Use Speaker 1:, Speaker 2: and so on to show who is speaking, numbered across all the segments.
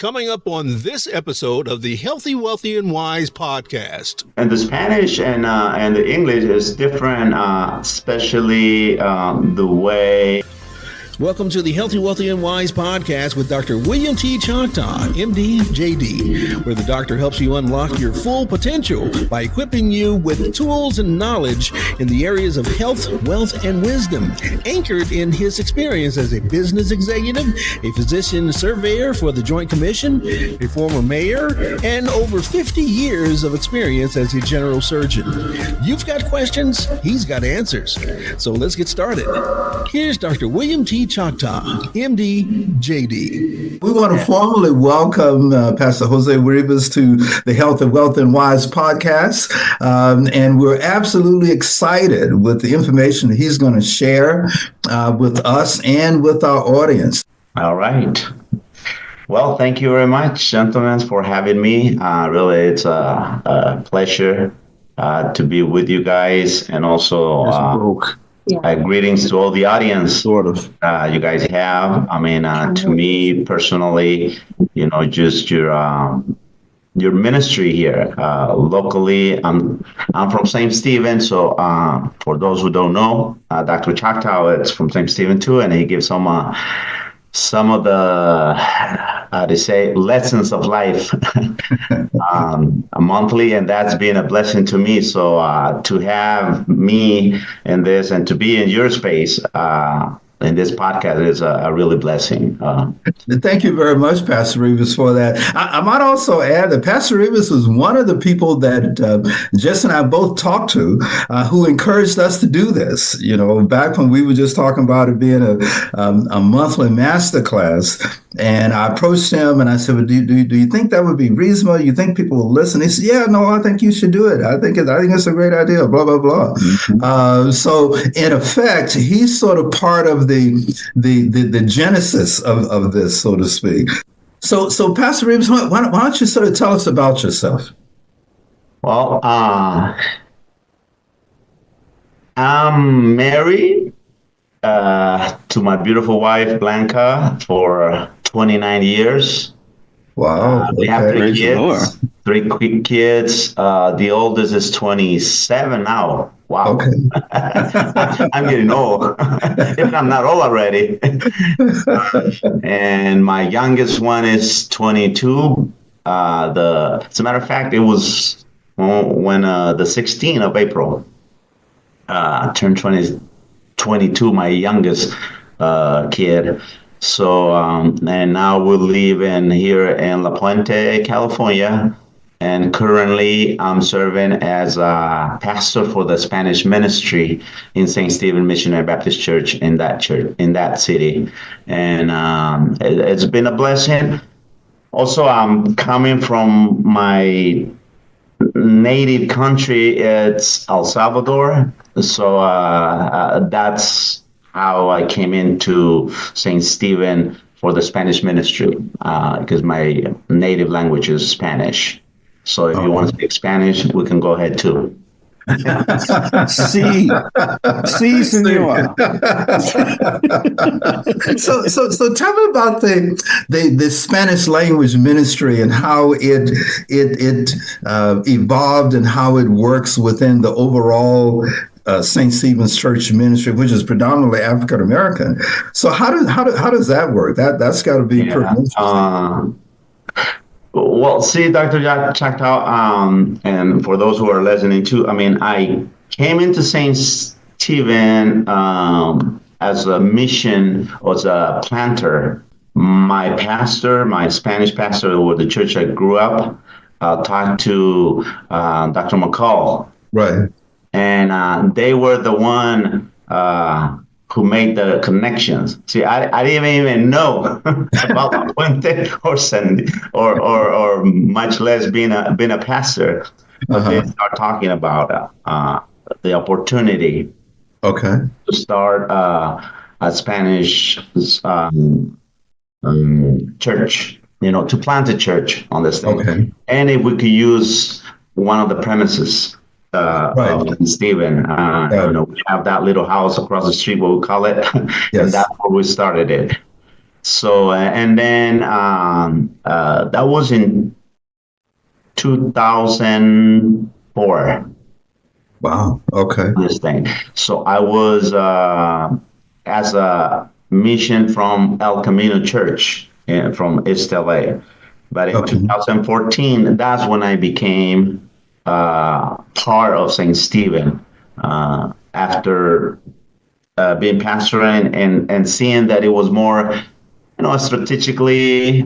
Speaker 1: Coming up on this episode of the Healthy, Wealthy, and Wise podcast.
Speaker 2: And the Spanish and the English is different, especially the way.
Speaker 1: Welcome to the Healthy, Wealthy, and Wise podcast with Dr. William T. Choctaw, MD, JD, where the doctor helps you unlock your full potential by equipping you with tools and knowledge in the areas of health, wealth, and wisdom, anchored in his experience as a business executive, a physician surveyor for the Joint Commission, a former mayor, and over 50 years of experience as a general surgeon. You've got questions, he's got answers. So let's get started. Here's Dr. William T. Choctaw, MD, JD.
Speaker 3: We want to formally welcome Pastor Jose Rivas to the Health and Wealth and Wise podcast. And we're absolutely excited with the information that he's going to share with us and with our audience.
Speaker 2: All right. Well, thank you very much, gentlemen, for having me. Really, it's a pleasure to be with you guys, and also greetings to all the audience you guys have. I mean, to me personally, just your ministry here locally. I'm from St. Stephen, so for those who don't know, Dr. Choctaw is from St. Stephen too, and he gives some of the lessons of life monthly, and that's been a blessing to me. So to have me in this and to be in your space in this podcast is a really blessing.
Speaker 3: Thank you very much, Pastor Rivas, for that. I might also add that Pastor Rivas was one of the people that Jess and I both talked to who encouraged us to do this. Back when we were just talking about it being a monthly master class. And I approached him and I said, well, do you think that would be reasonable? You think people will listen? He said, yeah, no, I think you should do it. I think it's a great idea, blah, blah, blah. Mm-hmm. So in effect, he's sort of part of the genesis of this, so to speak. So Pastor Rivas, why don't you sort of tell us about yourself?
Speaker 2: Well, I'm married to my beautiful wife, Blanca, for 29 years.
Speaker 3: Wow.
Speaker 2: We have three kids. The oldest is 27 now. Wow. Okay. I'm getting old, if I'm not old already. And my youngest one is 22. As a matter of fact, it was when the 16th of April turned 22, my youngest kid. So, and now we live here in La Puente, California. And currently I'm serving as a pastor for the Spanish ministry in St. Stephen Missionary Baptist Church in that city. And it's been a blessing. Also, I'm coming from my native country. It's El Salvador. So that's how I came into St. Stephen for the Spanish ministry, because my native language is Spanish. So if you want to speak Spanish, we can go ahead too.
Speaker 3: Sí, señor. So tell me about the Spanish language ministry and how it evolved and how it works within the overall St. Stephen's Church ministry, which is predominantly African American. So how does that work? That's got to be pretty interesting.
Speaker 2: Well, see, Dr. Choctaw, and for those who are listening too, I mean, I came into St. Stephen as a mission, as a planter. My Spanish pastor, with the church I grew up, talked to Dr. McCall.
Speaker 3: Right.
Speaker 2: And they were the one who made the connections. See, I didn't even know about La Puente or much less being a pastor. But they start talking about the opportunity to start a Spanish church, to plant a church on this thing.
Speaker 3: Okay.
Speaker 2: And if we could use one of the premises of Stephen. We have that little house across the street, what we call it, and that's where we started it. So, and then that was in 2004.
Speaker 3: Wow. Okay.
Speaker 2: This thing. So I was as a mission from El Camino Church from East LA. But in
Speaker 3: Okay.
Speaker 2: 2014, that's when I became part of St. Stephen after being pastor and seeing that it was more, strategically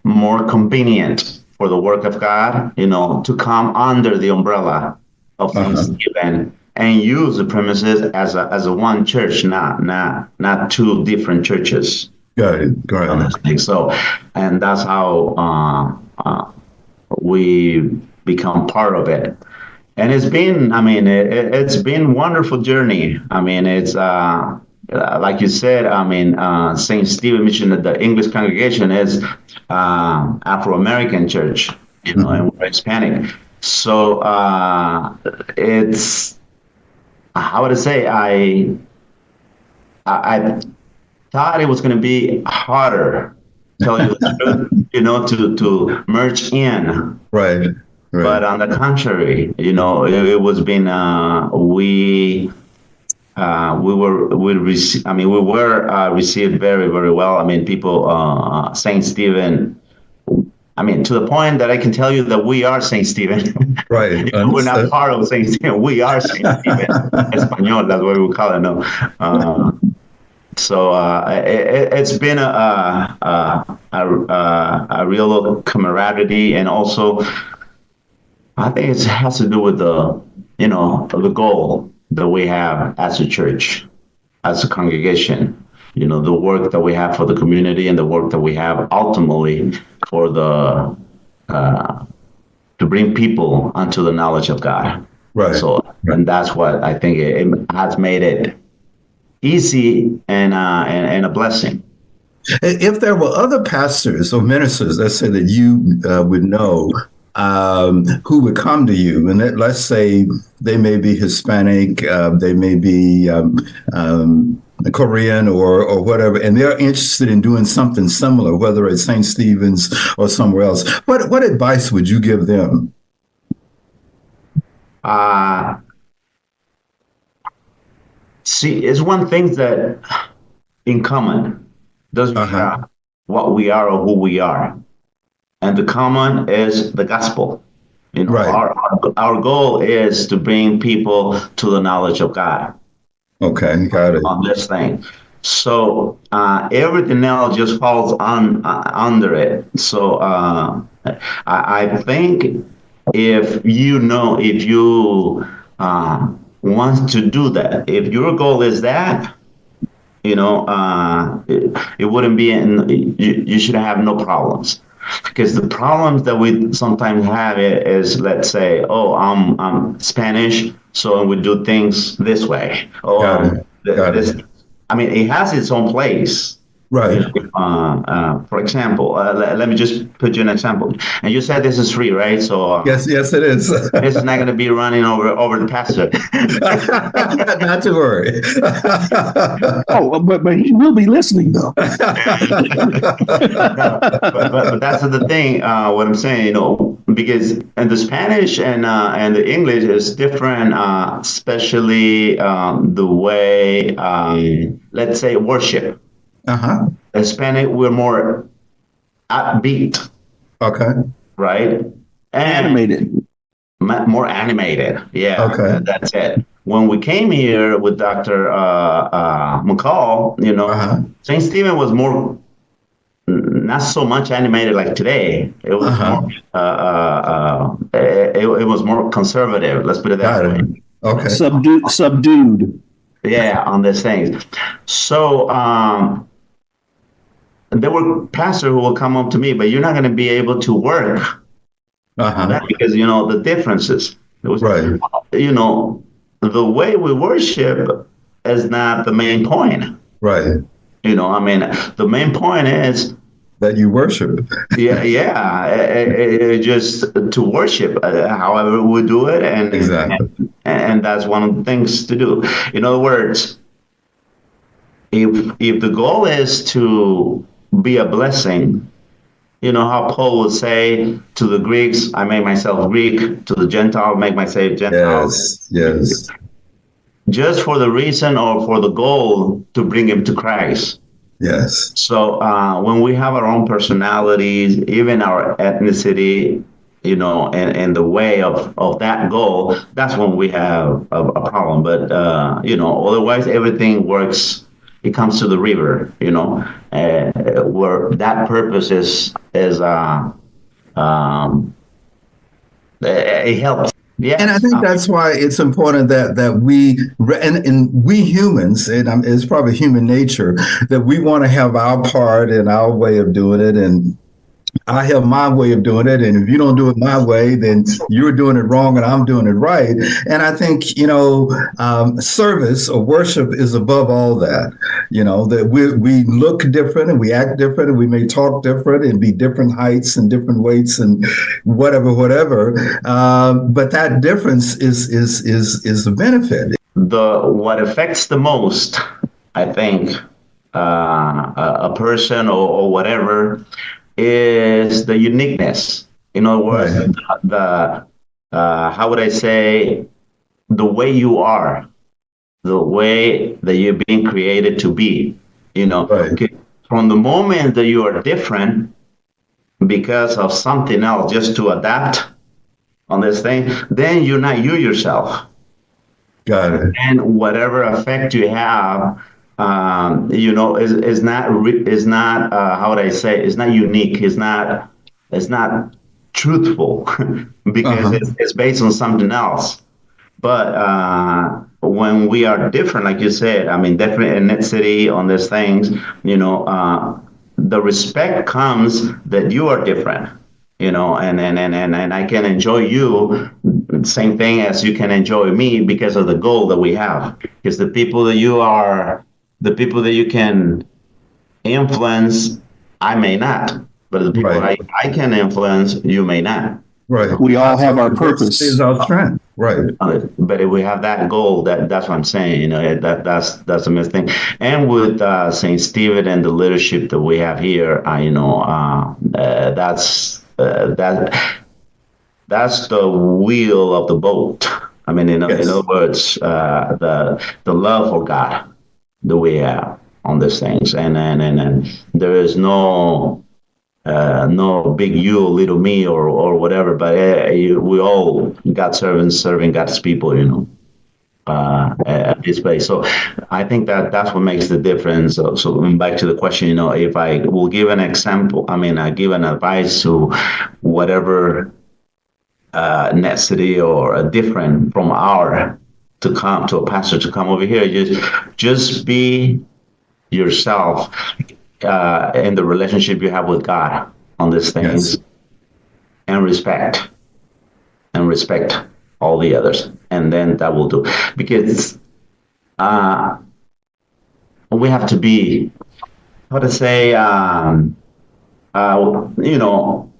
Speaker 2: more convenient for the work of God, to come under the umbrella of St. Stephen and use the premises as a one church, not two different churches.
Speaker 3: Got it. Got it.
Speaker 2: So, and that's how we become part of it. And it's been, it's been wonderful journey. It's like you said, St. Stephen Mission, the English congregation is Afro-American church, and we're Hispanic. So it's, how would I say, I thought it was going to be harder, tell you the truth, to merge in.
Speaker 3: Right.
Speaker 2: But on the contrary, it was been we were received very, very well. People, Saint Stephen. To the point that I can tell you that we are Saint Stephen.
Speaker 3: Right.
Speaker 2: We're not part of Saint Stephen. We are Saint Stephen. Espanol, that's what we call it. No. So it's been a real camaraderie, and also I think it has to do with the goal that we have as a church, as a congregation. The work that we have for the community, and the work that we have ultimately for to bring people unto the knowledge of God.
Speaker 3: Right.
Speaker 2: So, and that's what I think it has made it easy and a blessing.
Speaker 3: If there were other pastors or ministers, let's say, that you would know, who would come to you, and let's say they may be Hispanic, they may be Korean or whatever, and they're interested in doing something similar, whether it's St. Stephen's or somewhere else, what advice would you give them?
Speaker 2: See, it's one thing that in common doesn't matter what we are or who we are. And the common is the gospel.
Speaker 3: Right.
Speaker 2: Our goal is to bring people to the knowledge of God.
Speaker 3: Okay, got it.
Speaker 2: On this thing. So everything else just falls under it. So I think if you want to do that, if your goal is that, it wouldn't be you should have no problems. Because the problems that we sometimes have is, let's say, I'm Spanish, so we do things this way.
Speaker 3: Got it.
Speaker 2: It has its own place.
Speaker 3: Right.
Speaker 2: For example, let me just put you an example. And you said this is free, right? So
Speaker 3: yes, it is.
Speaker 2: This is not going to be running over the pastor.
Speaker 3: Not to worry.
Speaker 1: But he will be listening though.
Speaker 2: But that's the thing. What I'm saying, because in the Spanish and the English is different, especially the way, let's say, worship. Hispanic, we're more upbeat.
Speaker 3: Okay.
Speaker 2: Right? And
Speaker 1: animated.
Speaker 2: More animated. Yeah.
Speaker 3: Okay.
Speaker 2: That's it. When we came here with Dr. McCall, St. Stephen was more, not so much animated like today. It was more, it was more conservative. Let's put it that way.
Speaker 3: Okay.
Speaker 1: Subdued.
Speaker 2: Yeah, on these things. So there were pastors who will come up to me, but you're not going to be able to work on that because the differences. It was,
Speaker 3: right.
Speaker 2: The way we worship is not the main point.
Speaker 3: Right.
Speaker 2: The main point is
Speaker 3: that you worship.
Speaker 2: Just to worship, however we do it, and
Speaker 3: exactly.
Speaker 2: And that's one of the things to do. In other words, if the goal is to be a blessing, you know how Paul would say to the Greeks, I make myself Greek, to the Gentile, make myself Gentile.
Speaker 3: Yes.
Speaker 2: Just for the reason or for the goal to bring him to Christ.
Speaker 3: Yes.
Speaker 2: So when we have our own personalities, even our ethnicity, you know, and the way of that goal, that's when we have a problem. But, you know, otherwise everything works. It comes to the river, you know, where that purpose it helps. Yeah,
Speaker 3: And I think that's why it's important that we and we humans, and it's probably human nature, that we want to have our part and our way of doing it, and I have my way of doing it, and if you don't do it my way, then you're doing it wrong, and I'm doing it right. And I think, you know, service or worship is above all that. You know, that we look different and we act different, and we may talk different and be different heights and different weights and whatever. But that difference is a benefit.
Speaker 2: What affects the most, I think, a person or whatever, is the uniqueness. In other words, right. the how would I say, the way you are, the way that you're being created to be. You know,
Speaker 3: right.
Speaker 2: From the moment that you are different because of something else, just to adapt on this thing, then you're not you yourself.
Speaker 3: Got it.
Speaker 2: And whatever effect you have, you know, is not how would I say, it's not unique, it's not truthful because it's based on something else. But when we are different, like you said, I mean, different ethnicity on these things, you know, the respect comes that you are different, you know, and I can enjoy you same thing as you can enjoy me because of the goal that we have. Because the people that you can influence, I may not, but the people I can influence, you may not.
Speaker 3: Right.
Speaker 1: We all have our purpose.
Speaker 3: Is our strength. Right.
Speaker 2: But if we have that goal, that's what I'm saying. You know, that's the main thing. And with St. Stephen and the leadership that we have here, you know, that's the wheel of the boat. I mean, in other words, the love for God that we have on these things, and there is no big you, little me, or whatever. But we all God's servants serving God's people, you know, at this place. So I think that's what makes the difference. So back to the question, you know, if I will give an example, I mean, I give an advice to whatever ethnicity or different from our to come to a pastor to come over here, just be yourself in the relationship you have with God on these things, and respect all the others, and then that will do. Because we have to be, how to say, you know,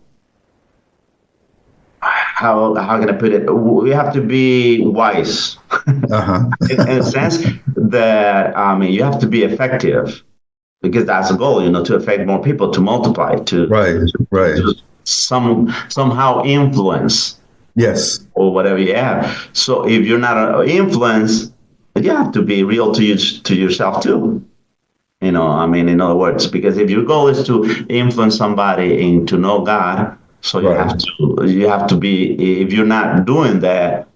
Speaker 2: how can I put it? We have to be wise in a sense that, I mean, you have to be effective, because that's the goal, you know, to affect more people, to multiply, to to somehow influence.
Speaker 3: Yes.
Speaker 2: Or whatever you have. So if you're not an influence, you have to be real to yourself too. You know, I mean, in other words, because if your goal is to influence somebody and to know God, so you have to be, if you're not doing that,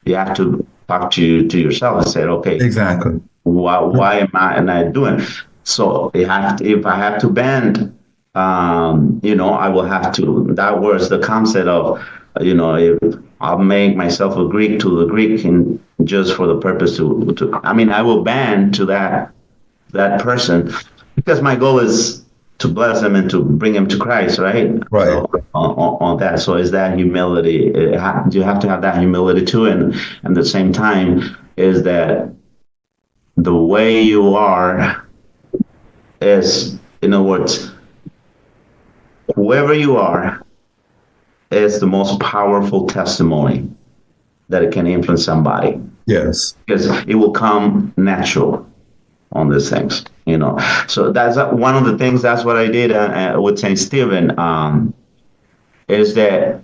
Speaker 2: you have to talk to yourself and say, okay,
Speaker 3: exactly.
Speaker 2: Why am I not doing? So if I have to bend, you know, I will have to. That was the concept of, you know, if I'll make myself a Greek to the Greek, and just for the purpose to I mean, I will bend to that person, because my goal is to bless them and to bring them to Christ, right?
Speaker 3: Right.
Speaker 2: So, on that. So is that humility. You have to have that humility too, and at the same time is that the way you are is, in other words, whoever you are is the most powerful testimony that it can influence somebody.
Speaker 3: Yes.
Speaker 2: Because it will come natural on these things. you know. So that's one of the things. That's what I did with Saint Stephen. Is that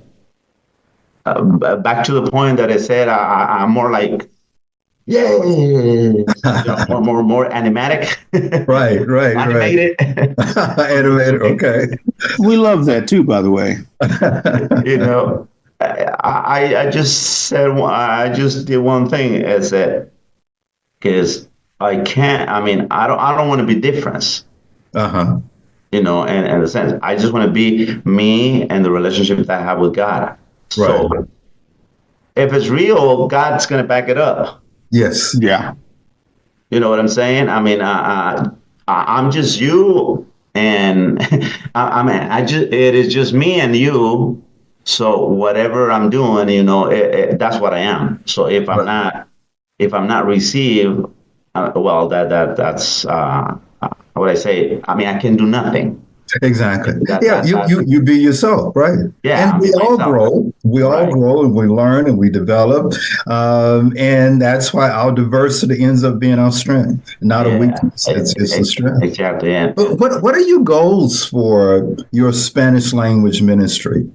Speaker 2: back to the point that I said, I'm more like, yay, you know, more animatic.
Speaker 3: Right.
Speaker 2: Animated.
Speaker 3: Animated. Okay.
Speaker 1: We love that too, by the way.
Speaker 2: You know, I just said, I just did one thing, is that, because I can't, I mean, I don't want to be different. You know, and in a sense, I just want to be me and the relationship that I have with God. So
Speaker 3: Right.
Speaker 2: if it's real, God's going to back it up.
Speaker 3: Yes.
Speaker 1: Yeah.
Speaker 2: You know what I'm saying? I mean, I'm just you, and it is just me and you. So whatever I'm doing, you know, that's what I am. So if I'm not received, well, that's what I say. I mean, I can do nothing.
Speaker 3: Exactly. You be yourself, right?
Speaker 2: Yeah.
Speaker 3: And we all grow. We all grow, and we learn, and we develop, and that's why our diversity ends up being our strength, not a weakness. It's a strength.
Speaker 2: Exactly. Yeah.
Speaker 3: But what are your goals for your Spanish language ministry?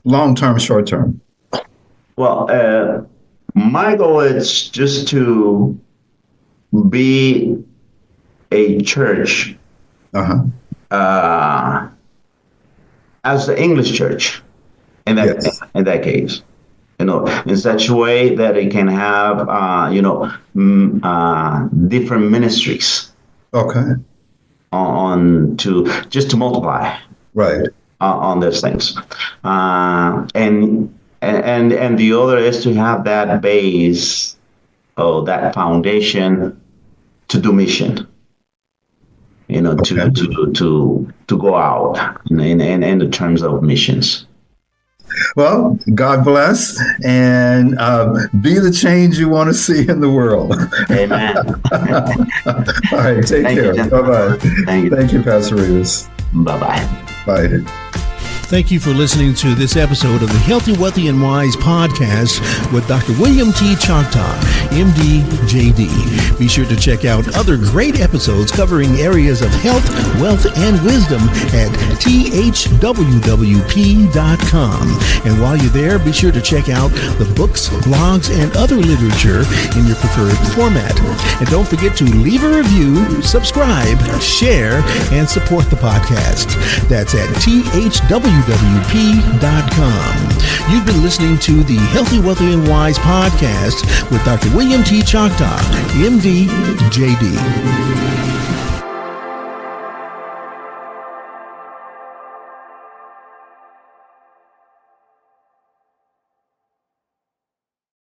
Speaker 3: Long term, short term.
Speaker 2: Well, my goal is just to be a church. As the English church, in that case, you know, in such a way that it can have, you know, different ministries. Okay. On to just to multiply. Right. On those things, and the other is to have that base, that foundation, to do mission. You know, to go out in the terms of missions. Well, God bless, and be the change you want to see in the world. Amen. All right, take care. Bye-bye. Thank you, Pastor Rivas. Bye-bye. Bye.
Speaker 1: Thank you for listening to this episode of the Healthy, Wealthy, and Wise podcast with Dr. William T. Choctaw, MD, JD. Be sure to check out other great episodes covering areas of health, wealth, and wisdom at thhwwp.com. And while you're there, be sure to check out the books, blogs, and other literature in your preferred format. And don't forget to leave a review, subscribe, share, and support the podcast. That's at thwwp.com. You've been listening to the Healthy, Wealthy, and Wise podcast with Dr. William T. Choctaw, MD, JD.